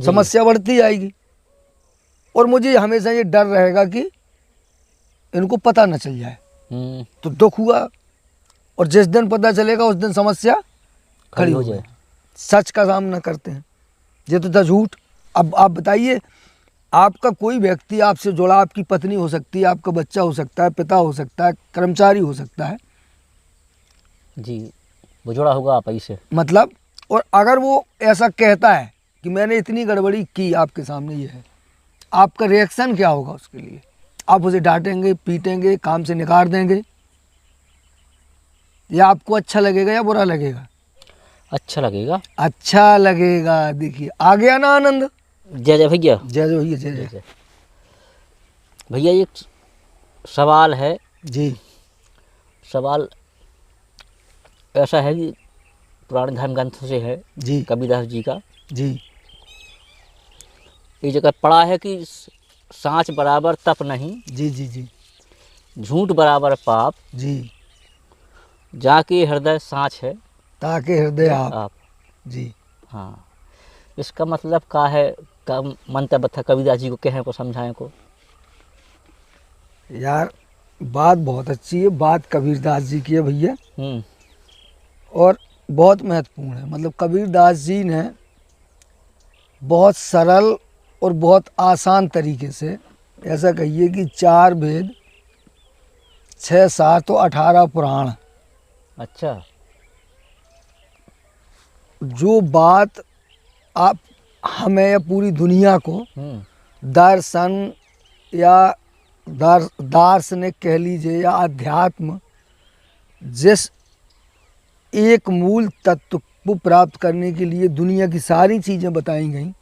समस्या बढ़ती जाएगी। और मुझे हमेशा ये डर रहेगा कि इनको पता न चल जाए तो दुख हुआ, और जिस दिन पता चलेगा उस दिन समस्या खड़ी हो जाए। सच का सामना करते हैं, ये तो था झूठ। अब आप बताइए, आपका कोई व्यक्ति आपसे जुड़ा, आपकी पत्नी हो सकती है, आपका बच्चा हो सकता है, पिता हो सकता है, कर्मचारी हो सकता है जी, वो जुड़ा होगा आप ही से, मतलब। और अगर वो ऐसा कहता है कि मैंने इतनी गड़बड़ी की आपके सामने, ये है, आपका रिएक्शन क्या होगा उसके लिए? आप उसे डांटेंगे, पीटेंगे, काम से निकाल देंगे, या आपको अच्छा लगेगा या बुरा लगेगा? अच्छा लगेगा। अच्छा लगेगा। देखिए आ गया ना आनंद। जय जय भैया। जय जय भैया, जय जय। भैया एक सवाल है जी। सवाल ऐसा है कि पुराने धर्म ग्रंथों से है जी। कबीरदास जी का। जी। एक जगह पढ़ा है कि सांच बराबर तप नहीं, जी। जी। जी। झूठ बराबर पाप, जी। जाके हृदय सांच है ताकि हृदय आप। जी। हाँ, इसका मतलब क्या है? का मंतव्य था कबीरदास जी को, कहें को, समझाएं को। यार बात बहुत अच्छी है, बात कबीरदास जी की है भैया, और बहुत महत्वपूर्ण है। मतलब कबीरदास जी ने बहुत सरल और बहुत आसान तरीके से, ऐसा कहिए कि 4 वेद, 6 7 और 18 पुराण, अच्छा, जो बात आप हमें या पूरी दुनिया को दर्शन या दार्शनिक कह लीजिए या अध्यात्म, जिस एक मूल तत्व को प्राप्त करने के लिए दुनिया की सारी चीज़ें बताई गई,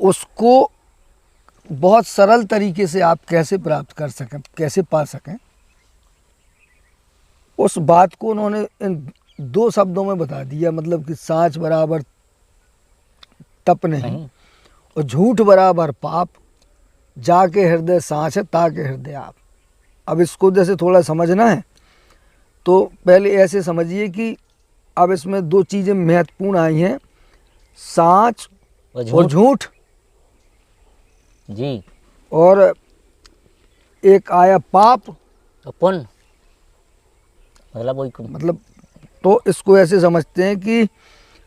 उसको बहुत सरल तरीके से आप कैसे प्राप्त कर सकें, कैसे पा सकें, उस बात को उन्होंने इन 2 शब्दों में बता दिया। मतलब कि सांच बराबर तप नहीं और झूठ बराबर पाप, जाके हृदय सांच है ताके हृदय आप। अब इसको जैसे थोड़ा समझना है तो पहले ऐसे समझिए कि अब इसमें 2 चीज़ें महत्वपूर्ण आई हैं, सांच और झूठ जी, और एक आया पाप पुण्य, मतलब वही मतलब। तो इसको ऐसे समझते हैं कि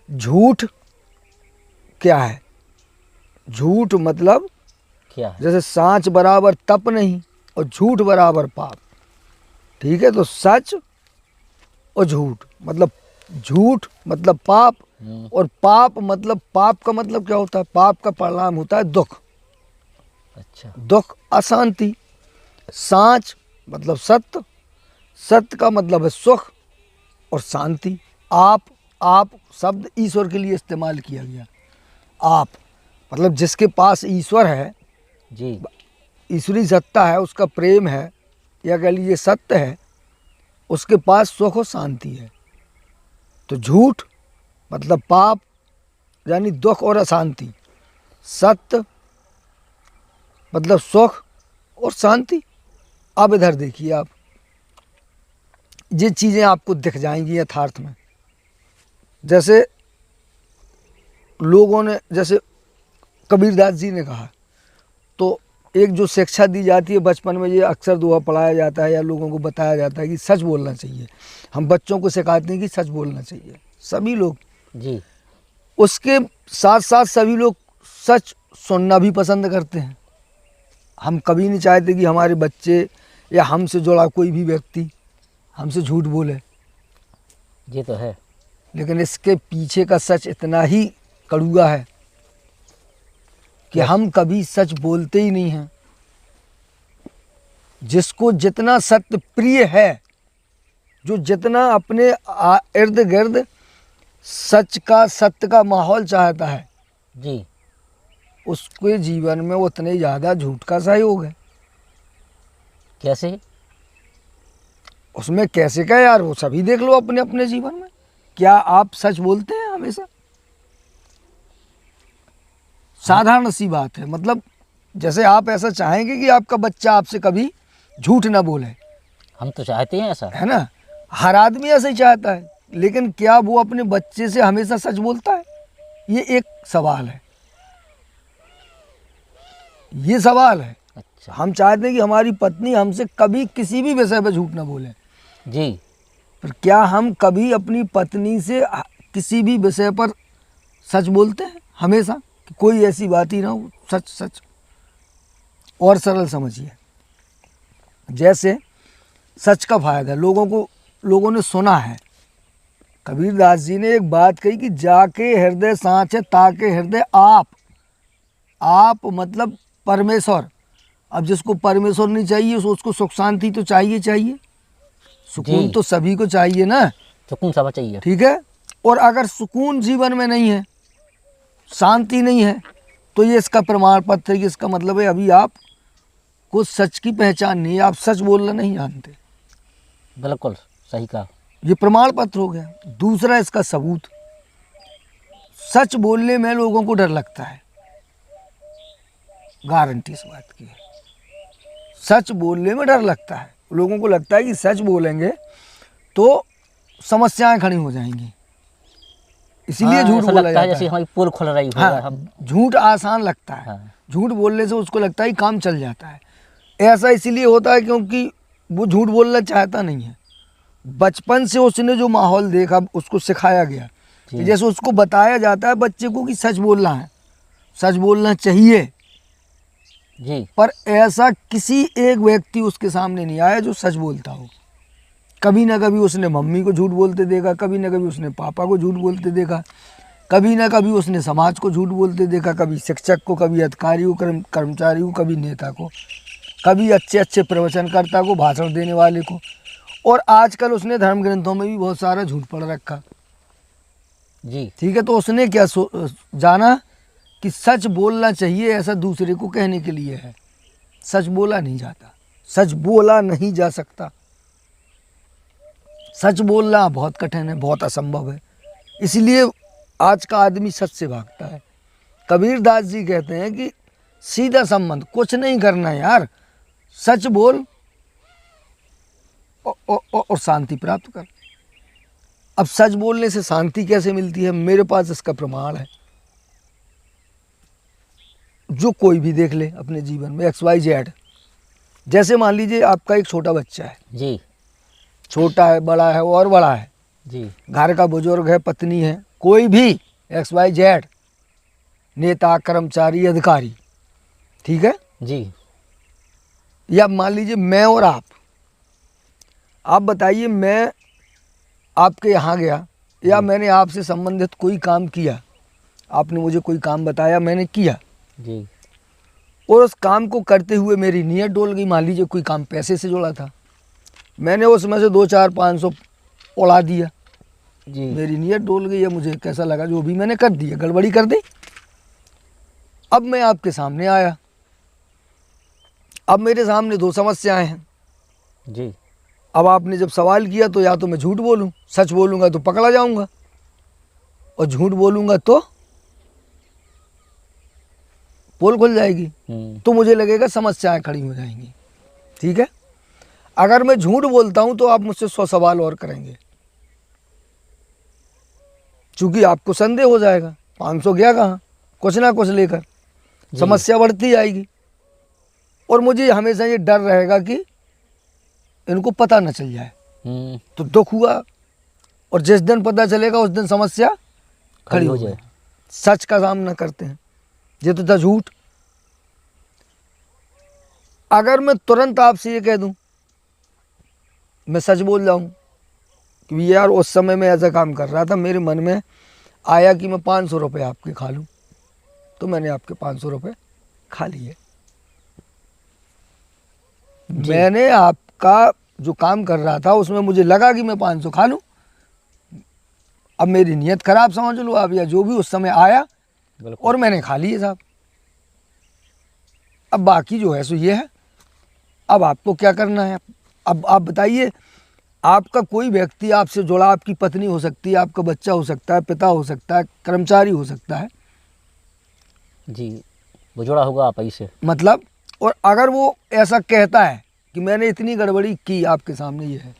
झूठ क्या है? झूठ मतलब क्या है? जैसे सांच बराबर तप नहीं और झूठ बराबर पाप, ठीक है? तो सच और झूठ मतलब, झूठ मतलब पाप, और पाप मतलब, पाप का मतलब क्या होता है? पाप का परिणाम होता है दुख। अच्छा, दुख, अशांति। सांच मतलब सत्य, सत्य का मतलब है सुख और शांति। आप शब्द ईश्वर के लिए इस्तेमाल किया गया। आप मतलब जिसके पास ईश्वर है जी, ईश्वरी सत्ता है, उसका प्रेम है, या कह लीजिए सत्य है, उसके पास सुख और शांति है। तो झूठ मतलब पाप यानी दुख और अशांति, सत्य मतलब सुख और शांति। अब इधर देखिए आप, ये चीज़ें आपको दिख जाएंगी यथार्थ में। जैसे लोगों ने, जैसे कबीरदास जी ने कहा, तो एक जो शिक्षा दी जाती है बचपन में, ये अक्सर दोहा पढ़ाया जाता है या लोगों को बताया जाता है कि सच बोलना चाहिए। हम बच्चों को सिखाते हैं कि सच बोलना चाहिए, सभी लोग जी, उसके साथ साथ सभी लोग सच सुनना भी पसंद करते हैं। हम कभी नहीं चाहते कि हमारे बच्चे या हमसे जुड़ा कोई भी व्यक्ति हमसे झूठ बोले। ये तो है। लेकिन इसके पीछे का सच इतना ही कड़वा है कि हम कभी सच बोलते ही नहीं हैं। जिसको जितना सत्य प्रिय है, जो जितना अपने इर्द गिर्द सच का, सत्य का माहौल चाहता है जी, उसके जीवन में उतने ज़्यादा झूठ का सहयोग है। कैसे? उसमें कैसे क्या यार, वो सभी देख लो अपने अपने जीवन में। क्या आप सच बोलते हैं हमेशा? साधारण सी बात है। मतलब जैसे आप ऐसा चाहेंगे कि आपका बच्चा आपसे कभी झूठ ना बोले, हम तो चाहते हैं ऐसा, है ना? हर आदमी ऐसा ही चाहता है, लेकिन क्या वो अपने बच्चे से हमेशा सच बोलता है? ये एक सवाल है, ये सवाल है। अच्छा हम चाहते हैं कि हमारी पत्नी हमसे कभी किसी भी विषय पर झूठ ना बोले, जी। पर क्या हम कभी अपनी पत्नी से किसी भी विषय पर सच बोलते हैं हमेशा? कि कोई ऐसी बात ही ना हो, सच सच। और सरल समझिए, जैसे सच का फायदा लोगों ने सुना है। कबीरदास जी ने एक बात कही कि जाके हृदय सांचे ताके हृदय आप मतलब परमेश्वर। अब जिसको परमेश्वर नहीं चाहिए उसको सुख शांति तो चाहिए, सुकून जी। तो सभी को चाहिए ना, सुकून सब चाहिए। ठीक है। और अगर सुकून जीवन में नहीं है, शांति नहीं है, तो ये इसका प्रमाण पत्र है कि इसका मतलब है अभी आप को सच की पहचान नहीं है, आप सच बोलना नहीं जानते। बिल्कुल सही कहा। ये प्रमाण पत्र हो गया। दूसरा इसका सबूत, सच बोलने में लोगों को डर लगता है, गारंटी इस बात की है। सच बोलने में डर लगता है, लोगों को लगता है कि सच बोलेंगे तो समस्याएं खड़ी हो जाएंगी, इसलिए हाँ, झूठ ऐसा बोला लगता जाता है जैसे है। हमारी पोल खुल रही हो। हाँ, हम झूठ आसान लगता है। हाँ। झूठ बोलने से उसको लगता है कि काम चल जाता है। ऐसा इसलिए होता है क्योंकि वो झूठ बोलना चाहता नहीं है। बचपन से उसने जो माहौल देखा उसको सिखाया गया, जी। कि जैसे उसको बताया जाता है बच्चे को कि सच बोलना है, सच बोलना चाहिए, जी। पर ऐसा किसी एक व्यक्ति उसके सामने नहीं आया जो सच बोलता हो। कभी ना कभी उसने मम्मी को झूठ बोलते देखा, कभी ना कभी उसने पापा को झूठ बोलते देखा, कभी ना कभी उसने समाज को झूठ बोलते देखा, कभी शिक्षक को, कभी अधिकारी को, कर्मचारी को, कभी नेता को, कभी अच्छे अच्छे प्रवचनकर्ता को, भाषण देने वाले को। और आजकल उसने धर्म ग्रंथों में भी बहुत सारा झूठ पढ़ रखा, जी। ठीक है। तो उसने क्या जाना कि सच बोलना चाहिए, ऐसा दूसरे को कहने के लिए है। सच बोला नहीं जाता, सच बोला नहीं जा सकता। सच बोलना बहुत कठिन है, बहुत असंभव है, इसलिए आज का आदमी सच से भागता है। कबीरदास जी कहते हैं कि सीधा संबंध, कुछ नहीं करना है यार, सच बोल और शांति प्राप्त कर। अब सच बोलने से शांति कैसे मिलती है? मेरे पास इसका प्रमाण है, जो कोई भी देख ले अपने जीवन में। XYZ, जैसे मान लीजिए आपका एक छोटा बच्चा है, जी। छोटा है, बड़ा है और बड़ा है, जी। घर का बुजुर्ग है, पत्नी है, कोई भी XYZ, नेता, कर्मचारी, अधिकारी, ठीक है। जी। या मान लीजिए मैं और आप बताइए, मैं आपके यहाँ गया या मैंने आपसे संबंधित कोई काम किया, आपने मुझे कोई काम बताया, मैंने किया, जी। और उस काम को करते हुए मेरी नीयत डोल गई। मान लीजिए कोई काम पैसे से जुड़ा था, मैंने उसमें से 2, 4, 500 उड़ा दिया, जी। मेरी नीयत डोल गई है, मुझे कैसा लगा, जो भी मैंने कर दिया, गड़बड़ी कर दी। अब मैं आपके सामने आया, अब मेरे सामने 2 समस्याएं हैं। जी। अब आपने जब सवाल किया तो या तो मैं झूठ बोलूं, सच बोलूंगा तो पकड़ा जाऊंगा, और झूठ बोलूंगा तो पोल खुल जाएगी, तो मुझे लगेगा समस्याएं खड़ी हो जाएंगी, ठीक है। अगर मैं झूठ बोलता हूं तो आप मुझसे 100 सवाल और करेंगे, चूंकि आपको संदेह हो जाएगा 500 गया कहाँ, कुछ ना कुछ लेकर, समस्या बढ़ती जाएगी। और मुझे हमेशा ये डर रहेगा कि इनको पता न चल जाए, तो दुख हुआ, और जिस दिन पता चलेगा उस दिन समस्या खड़ी हो जाए। सच का सामना करते हैं, ये तो था झूठ। अगर मैं तुरंत आपसे ये कह दूं, मैं सच बोल जाऊं कि यार उस समय मैं ऐसा काम कर रहा था, मेरे मन में आया कि मैं 500 रुपये आपके खा लूं, तो मैंने आपके 500 रुपये खा लिए। मैंने आपका जो काम कर रहा था उसमें मुझे लगा कि मैं 500 खा लूं, अब मेरी नीयत खराब समझ लो आप, या जो भी उस समय आया, और मैंने खा लिए साहब। अब बाकी जो है सो ये है, अब आपको क्या करना है। अब आप बताइए, आपका कोई व्यक्ति आपसे जुड़ा, आपकी पत्नी हो सकती है, आपका बच्चा हो सकता है, पिता हो सकता है, कर्मचारी हो सकता है, जी, वो जुड़ा होगा आप ही से, मतलब। और अगर वो ऐसा कहता है कि मैंने इतनी गड़बड़ी की आपके सामने, ये है,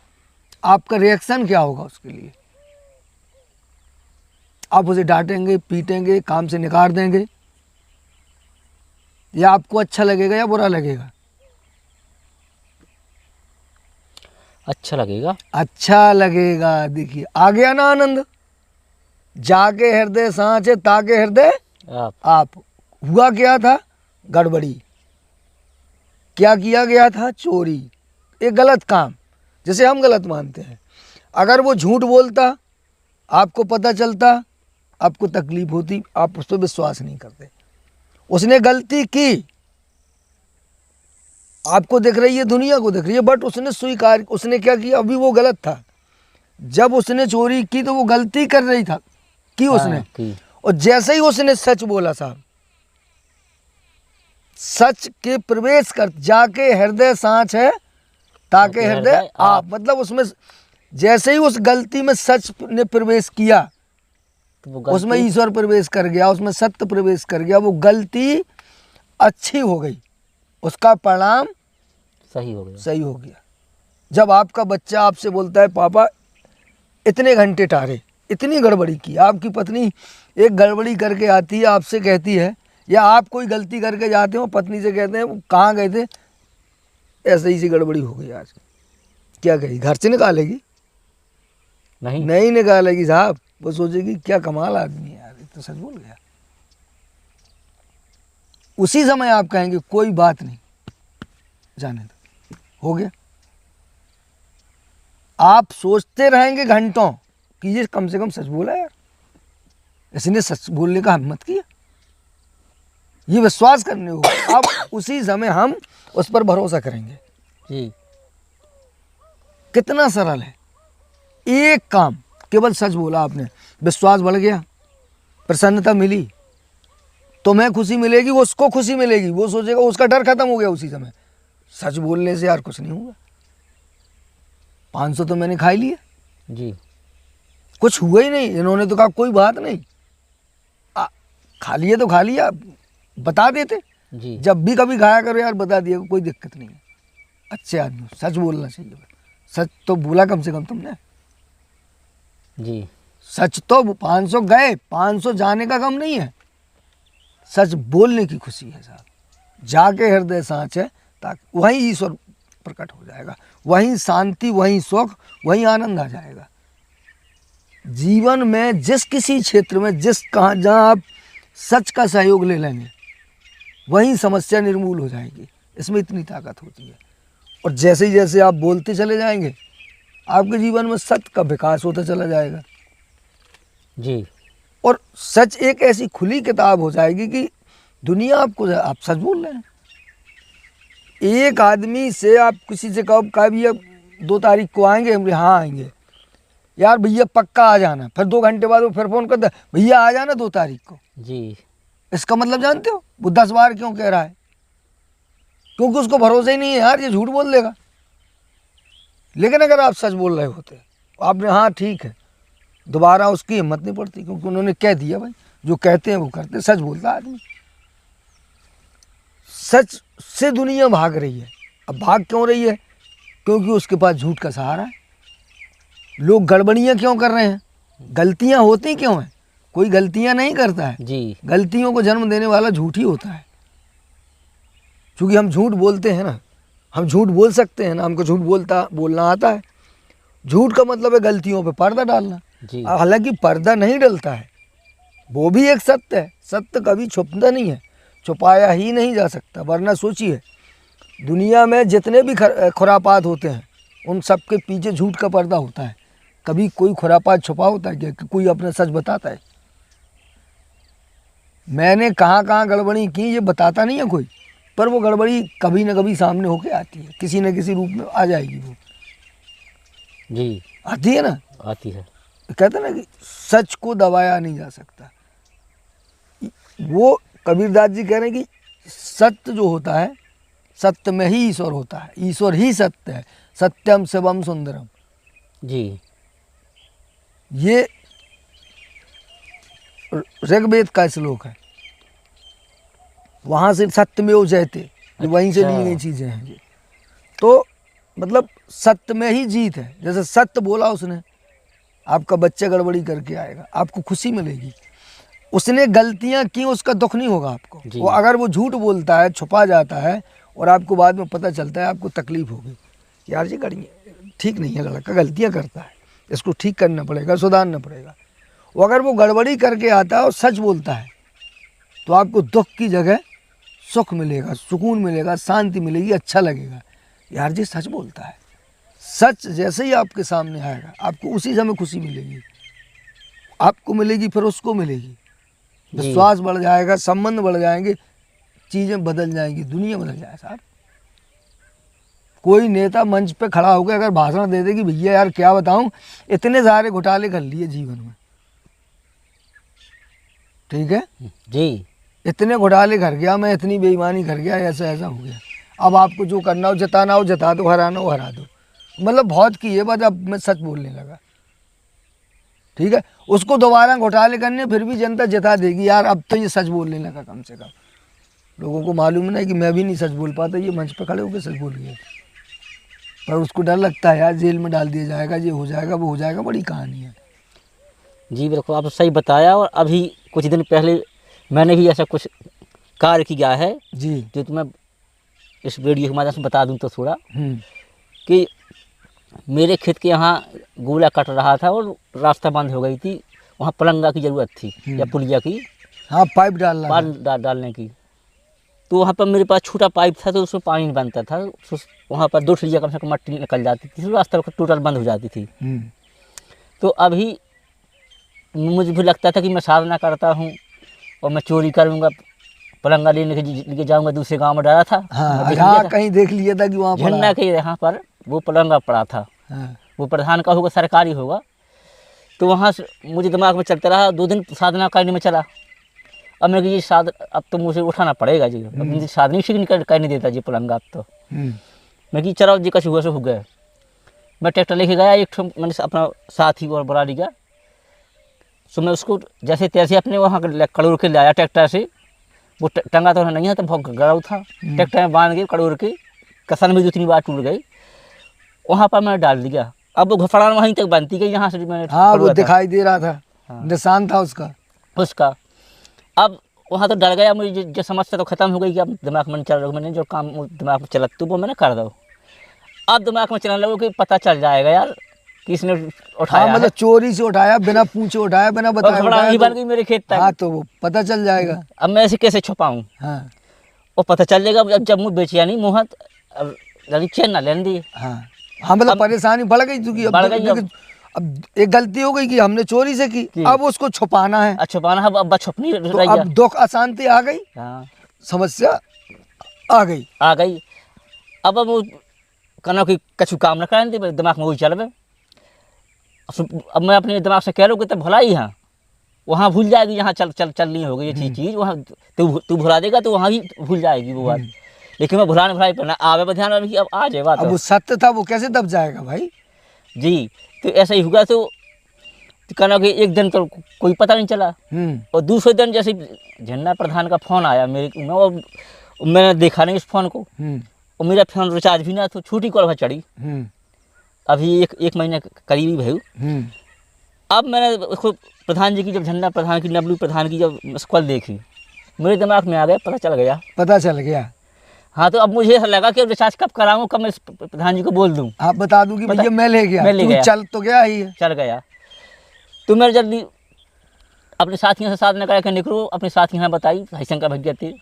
आपका रिएक्शन क्या होगा उसके लिए? आप उसे डांटेंगे, पीटेंगे, काम से निकाल देंगे, या आपको अच्छा लगेगा या बुरा लगेगा? अच्छा लगेगा। अच्छा लगेगा। देखिए आ गया ना आनंद। जाके हृदय सांचे ताके हृदय आप। हुआ क्या था? गड़बड़ी। क्या किया गया था? चोरी। एक गलत काम, जैसे हम गलत मानते हैं। अगर वो झूठ बोलता, आपको पता चलता, आपको तकलीफ होती, आप उस पर विश्वास नहीं करते। उसने गलती की, आपको दिख रही है, दुनिया को दिख रही है, बट उसने स्वीकार, उसने क्या किया? अभी वो गलत था। जब उसने चोरी की तो वो गलती कर रही था, की उसने। की। और जैसे ही उसने सच बोला साहब, सच के प्रवेश कर, जाके हृदय सांच है ताके हृदय आप। मतलब उसमें जैसे ही उस गलती में सच ने प्रवेश किया, तो उसमें ईश्वर प्रवेश कर गया, उसमें सत्य प्रवेश कर गया। वो गलती अच्छी हो गई, उसका परिणाम सही हो गया। सही हो गया। जब आपका बच्चा आपसे बोलता है पापा इतने घंटे टारे, इतनी गड़बड़ी की, आपकी पत्नी एक गड़बड़ी करके आती है, आपसे कहती है, या आप कोई गलती करके जाते हो, पत्नी से कहते हैं कहाँ गए थे, ऐसे ही सी गड़बड़ी हो गई आज, क्या कहेगी? घर से निकालेगी? नहीं निकालेगी साहब। वो सोचेगी क्या कमाल आदमी है यार, ये तो सच बोल गया। उसी समय आप कहेंगे कोई बात नहीं, जाने दो, हो गया। आप सोचते रहेंगे घंटों कि ये कम से कम सच बोला यार, इसने सच बोलने का हिम्मत किया, ये विश्वास करने होगा। अब उसी समय हम उस पर भरोसा करेंगे जी। कितना सरल है। एक काम, केवल सच बोला आपने, विश्वास बढ़ गया, प्रसन्नता मिली, तुम्हें खुशी मिलेगी, उसको खुशी मिलेगी, वो सोचेगा, उसका डर खत्म हो गया उसी समय। सच बोलने से यार कुछ नहीं होगा, 500 तो मैंने खा ही लिया जी, कुछ हुआ ही नहीं। इन्होंने तो कहा कोई बात नहीं, खा लिया तो खा लिया, बता देते जी। जब भी कभी खाया करो यार, बता दिया, कोई दिक्कत नहीं है। अच्छे आदमी, सच बोलना चाहिए। सच तो बोला कम से कम तुमने जी। सच तो 500 गए, 500 जाने का गम नहीं है, सच बोलने की खुशी है साहब। जाके हृदय सांच है ताकि वहीं ईश्वर प्रकट हो जाएगा, वहीं शांति, वहीं सुख, वहीं आनंद आ जाएगा। जीवन में जिस किसी क्षेत्र में, जिस कहाँ जहाँ आप सच का सहयोग ले लेंगे, वहीं समस्या निर्मूल हो जाएगी। इसमें इतनी ताकत होती है। और जैसे ही जैसे आप बोलते चले जाएंगे, आपके जीवन में सत्य का विकास होता चला जाएगा जी। और सच एक ऐसी खुली किताब हो जाएगी कि दुनिया आपको, आप सच बोल रहे हैं। एक आदमी से आप किसी से कहो का भैया 2 तारीख को आएंगे, हम हाँ आएंगे, यार भैया पक्का आ जाना, फिर 2 घंटे बाद वो फिर फ़ोन करता है, भैया आ जाना 2 तारीख को। जी। इसका मतलब जानते हो वो 10 बार क्यों कह रहा है? क्योंकि उसको भरोसा ही नहीं है यार, ये झूठ बोल देगा। लेकिन अगर आप सच बोल रहे होते, आपने हाँ ठीक है, दोबारा उसकी हिम्मत नहीं पड़ती, क्योंकि उन्होंने कह दिया भाई, जो कहते हैं वो करते। सच बोलता आदमी। सच से दुनिया भाग रही है। अब भाग क्यों रही है? क्योंकि उसके पास झूठ का सहारा है। लोग गड़बड़ियाँ क्यों कर रहे हैं? गलतियाँ होती क्यों हैं? कोई गलतियाँ नहीं करता है जी। गलतियों को जन्म देने वाला झूठ ही होता है। क्योंकि हम झूठ बोलते हैं ना, हम झूठ बोल सकते हैं ना, हमको झूठ बोलना आता है। झूठ का मतलब है गलतियों पे पर्दा डालना। जी। हालांकि पर्दा नहीं डलता है, वो भी एक सत्य है। सत्य कभी छुपता नहीं है, छुपाया ही नहीं जा सकता। वरना सोचिए, दुनिया में जितने भी खुरापात होते हैं, उन सब के पीछे झूठ का पर्दा होता है। कभी कोई खुरापात छुपा होता है क्या? कि कोई अपना सच बताता है? मैंने कहाँ कहाँ गड़बड़ी की ये बताता नहीं है कोई, पर वो गड़बड़ी कभी ना कभी सामने होके आती है, किसी न किसी रूप में आ जाएगी। वो जी। आती है ना, आती है। कहते ना कि सच को दबाया नहीं जा सकता। वो कबीरदास जी कह रहे हैं कि सत्य जो होता है, सत्य में ही ईश्वर होता है, ईश्वर ही सत्य है। सत्यम शिवम सुंदरम। जी। ये ऋग्वेद का श्लोक है। वहाँ से सत्यमेव जयते, वहीं से ली गई चीज़ें हैं ये। तो मतलब सत्य में ही जीत है। जैसे सत्य बोला उसने, आपका बच्चा गड़बड़ी करके आएगा, आपको खुशी मिलेगी। उसने गलतियां की, उसका दुख नहीं होगा आपको। जी। वो अगर वो झूठ बोलता है, छुपा जाता है और आपको बाद में पता चलता है, आपको तकलीफ होगी, यार ये ठीक नहीं है, लड़का गलतियां करता है, इसको ठीक करना पड़ेगा, सुधारना पड़ेगा। वो अगर वो गड़बड़ी करके आता है और सच बोलता है तो आपको दुख की जगह सुख मिलेगा, सुकून मिलेगा, शांति मिलेगी, अच्छा लगेगा, यार जी सच बोलता है। सच जैसे ही आपके सामने आएगा आपको उसी समय खुशी मिलेगी, आपको मिलेगी, फिर उसको मिलेगी, विश्वास बढ़ जाएगा, संबंध बढ़ जाएंगे, चीज़ें बदल जाएंगी, दुनिया बदल जाए साहब। कोई नेता मंच पे खड़ा होकर अगर भाषण दे दे कि भैया यार क्या बताऊं, इतने सारे घोटाले कर लिए जीवन में, ठीक है जी, इतने घोटाले कर गया मैं, इतनी बेईमानी कर गया, ऐसा ऐसा हो गया, अब आपको जो करना हो, जताना हो जता दो, हराना हो हरा दो, मतलब बहुत की है बात, अब मैं सच बोलने लगा, ठीक है। उसको दोबारा घोटाले करने फिर भी जनता जता देगी, यार अब तो ये सच बोलने लगा कम से कम। लोगों को मालूम नहीं कि मैं भी नहीं सच बोल पाता, ये मंच पर खड़े होकर सच बोल गया, पर उसको डर लगता है यार जेल में डाल दिया जाएगा, ये हो जाएगा, वो हो जाएगा, बड़ी कहानी है। जी बिल्कुल, आपने सही बताया। और अभी कुछ दिन पहले मैंने भी ऐसा कुछ कार्य किया है जी। जो तुम्हें इस वीडियो के माध्यम से बता दूं तो थोड़ा, कि मेरे खेत के यहाँ गोला कट रहा था और रास्ता बंद हो गई थी, वहाँ पलंगा की ज़रूरत थी या पुलिया की, हाँ पाइप डालना डालने की। तो वहाँ पर मेरे पास छोटा पाइप था, तो उसमें पानी नहीं बनता था, वहाँ पर 2 ठिलिया कम से कम मट्टी निकल जाती थी, तो रास्ता टोटल बंद हो जाती थी। तो अभी मुझे भी लगता था कि मैं साधना करता हूँ और मैं चोरी करूँगा, पलंगा लेके जाऊँगा, दूसरे गांव में डाला था। हाँ, कहीं देख लिया था कि वहाँ झंडा के यहाँ पर वो पलंगा पड़ा था। वो प्रधान का होगा, सरकारी होगा। तो वहाँ से मुझे दिमाग में चलता रहा, 2 दिन साधना करने में चला। अब मेरे ये अब तो मुझे उठाना पड़ेगा जी, अब मुझे साधना ही करने देता जी पलंगा। अब तो मैं कि चलो जी कछु हुआ से हो गया। मैं ट्रैक्टर लेके गया, एक ठो मैंने अपना साथी और बुला लिया। तो मैं उसको जैसे तैसे अपने वहाँ कड़ोर के लाया ट्रैक्टर से, वो टंगा तो नहीं है, तो बहुत गड़ा था, ट्रैक्टर में बांध के कड़ोर के, कसन में 2-3 बार टूट गई, वहाँ पर मैंने डाल दिया। अब वो घफड़ान वहीं तक बनती गई, यहाँ से मैंने, हाँ वो दिखाई दे रहा था, हाँ, निशान था उसका। अब वहाँ तो डर गया, मुझे जो समस्या तो ख़त्म हो गई कि अब दिमाग में चल रहा, मैंने जो काम दिमाग में चला तो वो मैंने कर दो। अब दिमाग में चलने लगो कि पता चल जाएगा यार किसने उठाया, हाँ, मतलब चोरी से उठाया, बिना पूछे उठाया, बिना बताए उठाया, बन गई मेरे खेत तक। हाँ तो वो पता चल जाएगा। अब मैं ऐसे कैसे छुपाऊँ? हाँ, वो पता चल जाएगा जब मुँह बेचिया नहीं मुँह चैन ना लेने दी। हाँ मतलब परेशानी बढ़ गई, क्योंकि अब एक गलती हो गई कि हमने चोरी से की, अब उसको छुपाना है, छुपाना है, अब छुपनी तो अब दुख अशांति आ गई, हाँ, समस्या आ गई। अब वो कहना कि कछु काम न करें, दिमाग में वही चल। अब मैं अपने दिमाग से कह रहा हूँ कि तब भला ही यहाँ वहाँ भूल जाएगी, यहाँ चलनी होगी ये चीज़, वहाँ तू भुला देगा तो वहाँ ही भूल जाएगी वो बात। लेकिन मैं भुलाई पर ना आवे ध्यान में कि अब आ जाए बात। अब वो सत्य था, वो कैसे दब जाएगा भाई जी। तो ऐसा ही हुआ। तो कहना कि एक दिन तो कोई पता नहीं चला, और दूसरे दिन जैसे झंडा प्रधान का फ़ोन आया मैंने देखा नहीं उस फ़ोन को, और मेरा फ़ोन रिचार्ज भी ना, तो छोटी कॉल चढ़ी। अभी एक महीने करीबी भाई। अब मैंने प्रधान जी की, जब झंडा प्रधान की, नबलू प्रधान की जब कॉल देखी, मेरे दिमाग में आ गया, पता चल गया। हाँ, तो अब मुझे ऐसा लगा कि रिचार्ज कब कराऊँ, कब मैं प्रधान जी को बोल दूँ, आप बता दूँ कि भैया मैं ले गया, चल तो गया ही है, चल गया। तो मैं जल्दी अपने साथियों से साधना करा के निकलो, अपने साथी यहाँ बताई, हरिशंकर भैया थे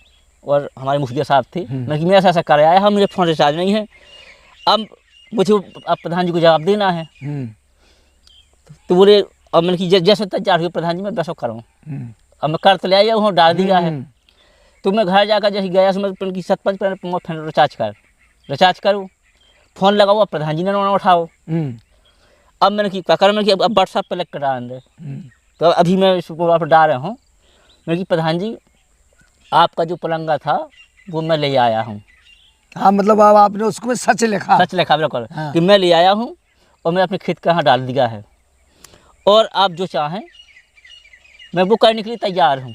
और हमारे मुखिया साहब थे। मैं कि मैं ऐसा कर आया है, मेरे फ़ोन रिचार्ज नहीं है, अब मुझे अब प्रधान जी को जवाब देना है। तो बोले, अब मैंने कि जैसे तैयार हुए प्रधान जी, मैं वैसा करूँ। अब मैं कर तो ले आया हूँ, डाल दिया है। तो मैं घर जाकर जैसे गया, मैं कि 7-5 रिचार्ज करूँ, फ़ोन लगाओ, अब प्रधान जी ने ना उठाओ। अब मैंने कि क्या करूँ, मैं कि अब व्हाट्सएप पर लग कर डाल दे। तो अभी मैं इसको वहाँ पर डाल रहा हूँ, मैं कि प्रधान जी आपका जो पलंगा था वो मैं ले आया हूँ। हाँ, मतलब अब आपने उसको सच लिखा बिल्कुल, हाँ, कि मैं ले आया हूँ और मैं अपने खेत का यहाँ डाल दिया है, और आप जो चाहें मैं वो करने के लिए तैयार हूँ।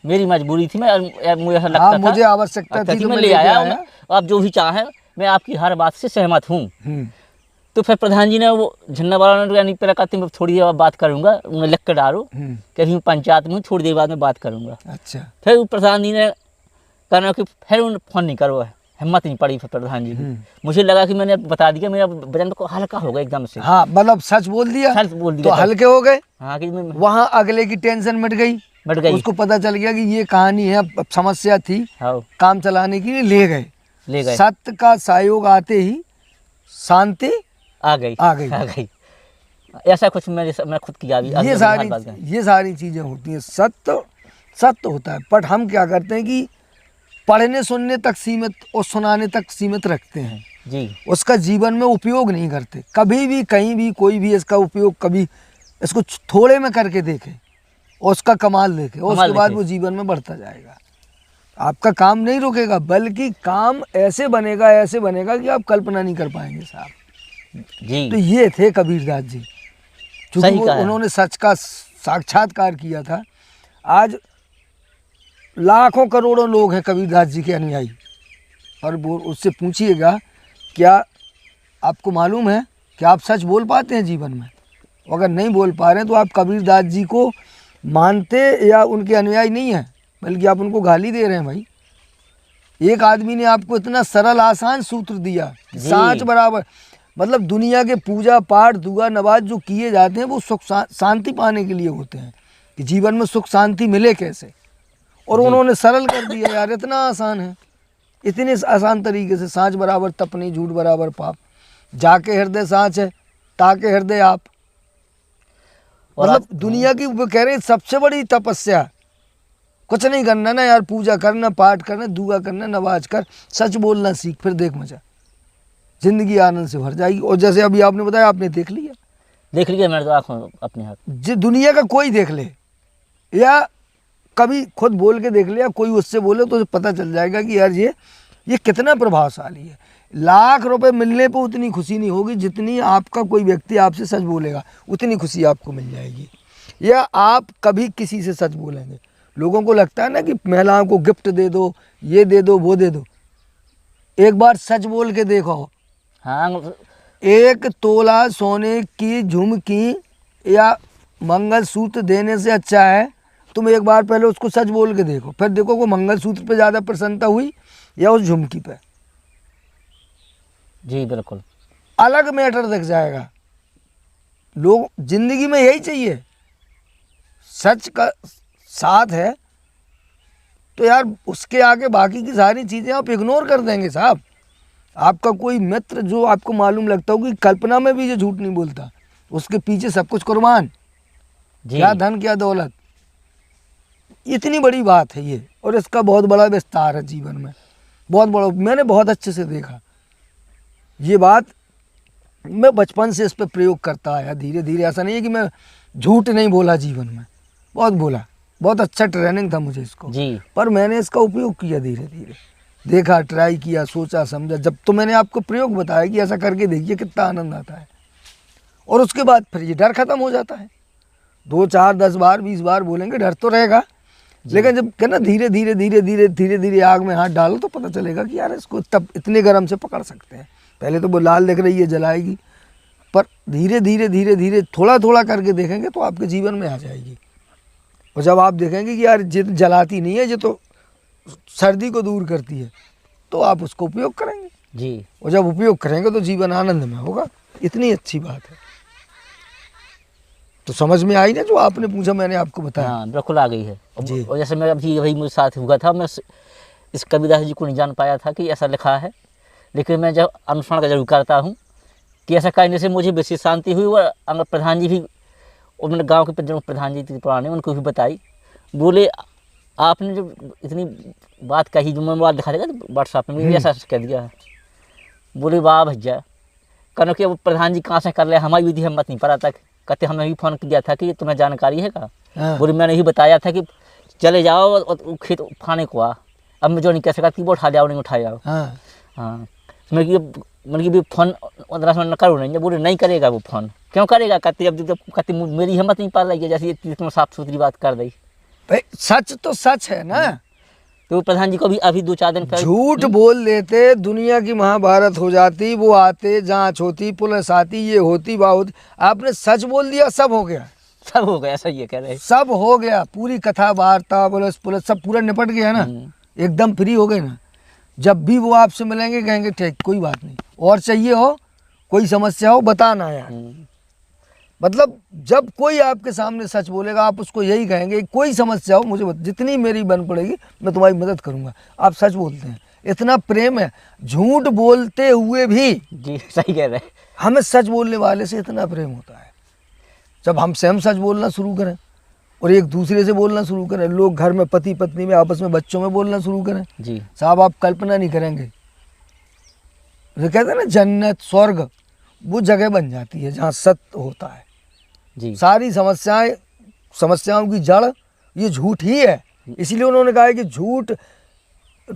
मेरी मजबूरी थी, मुझे ऐसा लगता था, मुझे आवश्यकता थी, तो मैं ले आया हूँ। आप जो भी चाहें, मैं आपकी हर बात से सहमत हूँ। तो फिर प्रधान जी ने वो झन्ना वाला ने यानी पहले कहते मैं थोड़ी देर बाद बात करूंगा, उन्हें लिख कर डालो कि अभी मैं पंचायत में हूँ, थोड़ी देर बाद में बात करूंगा। अच्छा। फिर वो प्रधान जी ने कहना कि फिर उन्हें फ़ोन नहीं करो, हिम्मत नहीं पड़ी फिर प्रधान जी की। मुझे लगा कि मैंने बता दिया, मेरा वजन तो हल्का हो गया एकदम से। हाँ मतलब सच बोल दिया, सच बोल तो दिया हल्के हो गए। हाँ कि मैं वहाँ अगले की टेंशन मिट गई, बढ़ गई। उसको पता चल गया कि ये कहानी है, अब समस्या थी, हाँ काम चलाने के लिए ले गए। ले गए, सत्य का सहयोग आते ही शांति आ गई आ गई। आ गई। ऐसा कुछ मैं खुद किया भी। ये सारी चीजें होती हैं। सत्य होता है, बट हम क्या करते हैं कि पढ़ने सुनने तक सीमित और सुनाने तक सीमित रखते हैं जी। उसका जीवन में उपयोग नहीं करते। कभी भी कहीं भी कोई भी इसका उपयोग, कभी इसको थोड़े में करके देखे और उसका कमाल देखे, और उसके बाद वो जीवन में बढ़ता जाएगा। आपका काम नहीं रुकेगा, बल्कि काम ऐसे बनेगा कि आप कल्पना नहीं कर पाएंगे साहब जी। तो ये थे कबीरदास जी, क्योंकि उन्होंने सच का साक्षात्कार किया था। आज लाखों करोड़ों लोग हैं कबीरदास जी के अनुयायी, और वो उससे पूछिएगा क्या आपको मालूम है कि आप सच बोल पाते हैं जीवन में? अगर नहीं बोल पा रहे हैं तो आप कबीरदास जी को मानते या उनके अनुयायी नहीं हैं, बल्कि आप उनको गाली दे रहे हैं भाई। एक आदमी ने आपको इतना सरल आसान सूत्र दिया, सांच बराबर, मतलब दुनिया के पूजा पाठ दुआ नवाज जो किए जाते हैं वो सुख शांति पाने के लिए होते हैं, कि जीवन में सुख शांति मिले कैसे, और उन्होंने सरल कर दिया यार। इतना आसान है, इतने आसान तरीके से। सांच बराबर तप नहीं, झूठ बराबर पाप, जाके हृदय सांच है, ताके हृदय आप। मतलब दुनिया की वो कह रहे हैं सबसे बड़ी तपस्या कुछ नहीं करना ना यार, पूजा करना, पाठ करना, दुआ करना, नवाज कर, सच बोलना सीख, फिर देख मजा, जिंदगी आनंद से भर जाएगी। और जैसे अभी आपने बताया, आपने देख लिया मैंने तो आँखों अपने हाथ। जो दुनिया का कोई देख ले या कभी खुद बोल के देख ले या कोई उससे बोले तो पता चल जाएगा कि यार ये कितना प्रभावशाली है। लाख रुपए मिलने पर उतनी खुशी नहीं होगी जितनी आपका कोई व्यक्ति आपसे सच बोलेगा, उतनी खुशी आपको मिल जाएगी। या आप कभी किसी से सच बोलेंगे, लोगों को लगता है ना कि महिलाओं को गिफ्ट दे दो, ये दे दो, वो दे दो, एक बार सच बोल के देखो। हाँ 1 तोला सोने की झुमकी या मंगलसूत्र देने से अच्छा है तुम एक बार पहले उसको सच बोल के देखो, फिर देखो वो मंगलसूत्र पे ज़्यादा प्रसन्नता हुई या उस झुमकी पे। जी बिल्कुल अलग मैटर दिख जाएगा। लोग जिंदगी में यही चाहिए, सच का साथ है तो यार उसके आगे बाकी की सारी चीज़ें आप इग्नोर कर देंगे साहब। आपका कोई मित्र जो आपको मालूम लगता हो कि कल्पना में भी ये झूठ नहीं बोलता, उसके पीछे सब कुछ कुर्बान, क्या धन क्या दौलत, इतनी बड़ी बात है ये। और इसका बहुत बड़ा विस्तार है जीवन में, बहुत बड़ा। मैंने बहुत अच्छे से देखा ये बात, मैं बचपन से इस पर प्रयोग करता आया धीरे धीरे। ऐसा नहीं है कि मैं झूठ नहीं बोला जीवन में, बहुत बोला, बहुत अच्छा ट्रेनिंग था मुझे इसको जी। पर मैंने इसका उपयोग किया धीरे धीरे, देखा, ट्राई किया, सोचा समझा। जब तो मैंने आपको प्रयोग बताया कि ऐसा करके देखिए कितना आनंद आता है, और उसके बाद फिर ये डर खत्म हो जाता है। 2 4 10 बार 20 बार बोलेंगे, डर तो रहेगा, लेकिन जब कहना धीरे धीरे आग में हाथ डालो तो पता चलेगा कि यार इसको तब इतने गर्म से पकड़ सकते हैं। पहले तो वो लाल दिख रही है, जलाएगी, पर धीरे धीरे थोड़ा थोड़ा करके देखेंगे तो आपके जीवन में आ जाएगी। और जब आप देखेंगे कि यार ये जलाती नहीं है, ये तो सर्दी को दूर करती है, तो आप उसको उपयोग करेंगे जी। और जब उपयोग करेंगे तो जीवन आनंद में होगा। इतनी अच्छी बात है। तो समझ में आई ना जो आपने पूछा, मैंने आपको बताया। हाँ बिल्कुल आ गई है। और जैसे मैं अभी वही मेरे साथ हुआ था, मैं इस कबीरदास जी को नहीं जान पाया था कि ऐसा लिखा है, लेकिन मैं जब अनुसरण का जरूर करता हूँ कि ऐसा करने से मुझे विशेष शांति हुई। और अगर प्रधान जी भी, और मैंने गाँव के जो प्रधान जी थे पुराने, उनको भी बताई, बोले आपने जो इतनी बात कही, जो मैं बात दिखा देगा व्हाट्सएप में, ऐसा कह दिया है। बोले वाह भैया, कहना कि वो प्रधान जी कहाँ से कर ले, हमारी विधि हिम्मत नहीं पड़ा था। कहते हमें भी फ़ोन किया था कि तुम्हें जानकारी है का? बोले मैंने ही बताया था कि चले जाओ और खेत फाने को आ, अब मैं जो नहीं कह सका कि वो उठा जाओ, नहीं उठा जाओ। हाँ मैंने कि फ़ोन 15 मिनट करो नहीं, बोले नहीं करेगा वो फ़ोन, क्यों करेगा? कहते अब जब कहते मेरी हिम्मत नहीं पा रही है, जैसे इतनी साफ सुथरी बात कर दी। भाई सच तो सच है ना, तो प्रधान जी को भी अभी 2-4 दिन पहले झूठ बोल लेते, दुनिया की महाभारत हो जाती, वो आते, जांच होती, पुलिस आती, ये होती वह होती। आपने सच बोल दिया, सब हो गया, सब हो गया, ऐसा ये कह रहे हैं। सब हो गया, पूरी कथा वार्ता पुलिस सब पूरा निपट गया ना, एकदम फ्री हो गए ना। जब भी वो आपसे मिलेंगे कहेंगे ठीक, कोई बात नहीं, और चाहिए हो, कोई समस्या हो बताना यार। मतलब जब कोई आपके सामने सच बोलेगा आप उसको यही कहेंगे, कोई समस्या हो मुझे जितनी मेरी बन पड़ेगी मैं तुम्हारी मदद करूंगा। आप सच बोलते हैं, इतना प्रेम है। झूठ बोलते हुए भी जी सही कह रहे हैं। हमें सच बोलने वाले से इतना प्रेम होता है। जब हमसे हम सच बोलना शुरू करें और एक दूसरे से बोलना शुरू करें, लोग घर में पति पत्नी में, आपस में, बच्चों में बोलना शुरू करें, जी साहब आप कल्पना नहीं करेंगे। जो कहते हैं ना जन्नत स्वर्ग, वो जगह बन जाती है जहाँ सत्य होता है। जी सारी समस्याओं की जड़ ये झूठ ही है। इसीलिए उन्होंने कहा है कि झूठ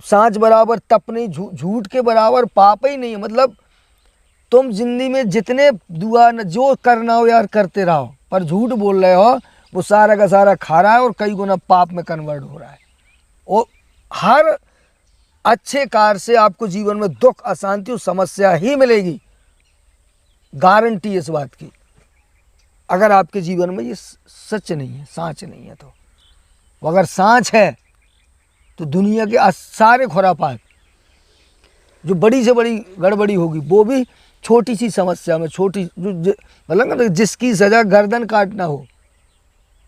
सांच बराबर तप नहीं, झूठ के बराबर पाप ही नहीं है। मतलब तुम जिंदगी में जितने दुआ न जो करना हो यार करते रहो, पर झूठ बोल रहे हो वो सारा का सारा खा रहा है और कई गुना पाप में कन्वर्ट हो रहा है। और हर अच्छे कार्य से आपको जीवन में दुख, अशांति और समस्या ही मिलेगी, गारंटी इस बात की। अगर आपके जीवन में ये सच नहीं है, सांच नहीं है, तो अगर सांच है तो दुनिया के सारे खुरापात जो बड़ी से बड़ी गड़बड़ी होगी वो भी छोटी सी समस्या में, छोटी मतलब ना जिसकी सजा गर्दन काटना हो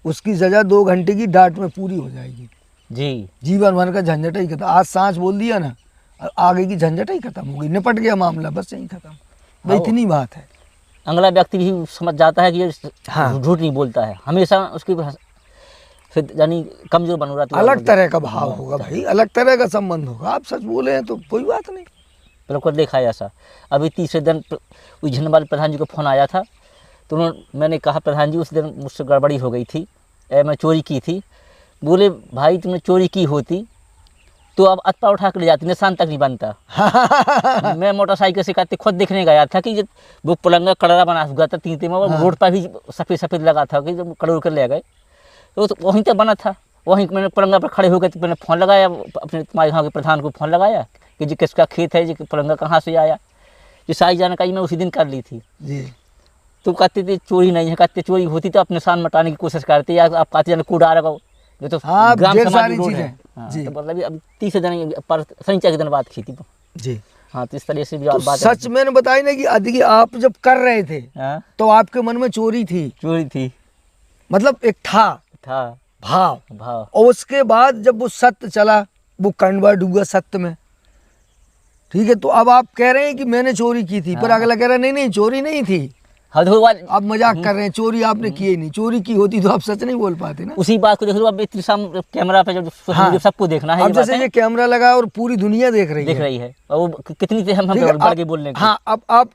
उसकी सजा 2 घंटे की डांट में पूरी हो जाएगी। जी जीवन भर का झंझट ही खत्म। आज सांच बोल दिया ना, आगे की झंझट ही खत्म हो गई, निपट गया मामला, बस यही खत्म। भाई इतनी बात है। अगला व्यक्ति भी समझ जाता है कि ये हाँ। झूठ नहीं बोलता है, हमेशा उसकी फिर यानी कमजोर बन रहा है। अलग तरह का भाव होगा भाई, अलग तरह का संबंध होगा। आप सच बोले हैं तो कोई बात नहीं। बिल्कुल देखा है ऐसा। अभी तीसरे दिन उलझन वाले प्रधान जी को फ़ोन आया था, तो मैंने कहा प्रधान जी उस दिन मुझसे गड़बड़ी हो गई थी, मैं चोरी की थी। बोले भाई तुमने चोरी की होती तो अब अतपा उठा कर ले जाती, निशान तक नहीं बनता। मैं मोटरसाइकिल से कहते खुद देखने गया था कि जब वो पुलंगा कड़रा बना हुआ था तीनते में, हाँ। रोड पर भी सफ़ेद सफ़ेद लगा था कि जब कड़ोड़ कर ले गए तो वहीं तक बना था। वहीं मैंने पुलंगा पर खड़े हो गए तो मैंने फ़ोन लगाया, अपने तुम्हारे यहाँ के प्रधान को फ़ोन लगाया कि जी किसका खेत है, जी पुलंगा कहाँ से आया। ये सारी जानकारी मैं उसी दिन कर ली थी। जी तो कहते थे चोरी नहीं है, कहते चोरी होती तो अपने निशान मिटाने की कोशिश करते, या आप कहते जाने कूड़ आ रहा ये तो हाँ, ग्राम ढेर समाज सारी की रोड चीज़ें। है। हाँ, जी। तो मतलब अब तीसरे दिन पर शनिचर के दिन बात की थी। जी हाँ, तो इस तरह से भी तो आप बात सच मैंने बताई ना कि अधिक आप जब कर रहे थे हाँ, तो आपके मन में चोरी थी, चोरी थी मतलब एक था भाव। भाव। और उसके बाद जब वो सत्य चला, वो कन्वर्ट हुआ सत्य में, ठीक है। तो अब आप कह रहे हैं कि मैंने चोरी की थी, पर अगला कह रहा है नहीं नहीं चोरी नहीं थी, हाँ तो आप मजाक कर रहे हैं, चोरी आपने की ही नहीं। चोरी की होती तो आप सच नहीं बोल पाते ना। उसी बात को देख लो, अब इतनी कैमरा पे जब हाँ। सबको देखना है, अब ये जैसे बात है, ये कैमरा लगा है और पूरी दुनिया देख रही है, और वो कितनी देर हम ठीक है, बढ़ के बोलने की। हाँ, अब आप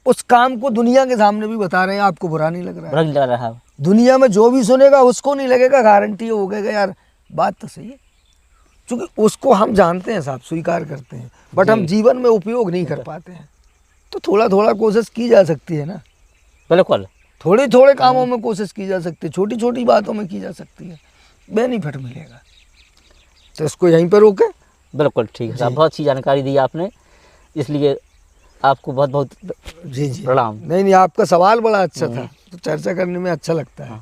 उस काम को दुनिया के सामने भी बता रहे हैं, आपको बुरा नहीं लग रहा है। बुरा नहीं लग रहा है। दुनिया में जो भी सुनेगा उसको नहीं लगेगा, गारंटी हो गएगा यार बात तो सही है, क्योंकि उसको हम जानते हैं साहब, स्वीकार करते हैं, बट हम जीवन में उपयोग नहीं कर पाते हैं। तो थोड़ा थोड़ा कोशिश की जा सकती है ना, बिल्कुल थोड़े कामों में कोशिश की जा सकती है, छोटी छोटी बातों में की जा सकती है, बेनिफिट मिलेगा। तो इसको यहीं पर रोके। बिल्कुल ठीक है साहब, बहुत अच्छी जानकारी दी आपने, इसलिए आपको बहुत बहुत जी जी प्रणाम। नहीं आपका सवाल बड़ा अच्छा था, तो चर्चा करने में अच्छा लगता है।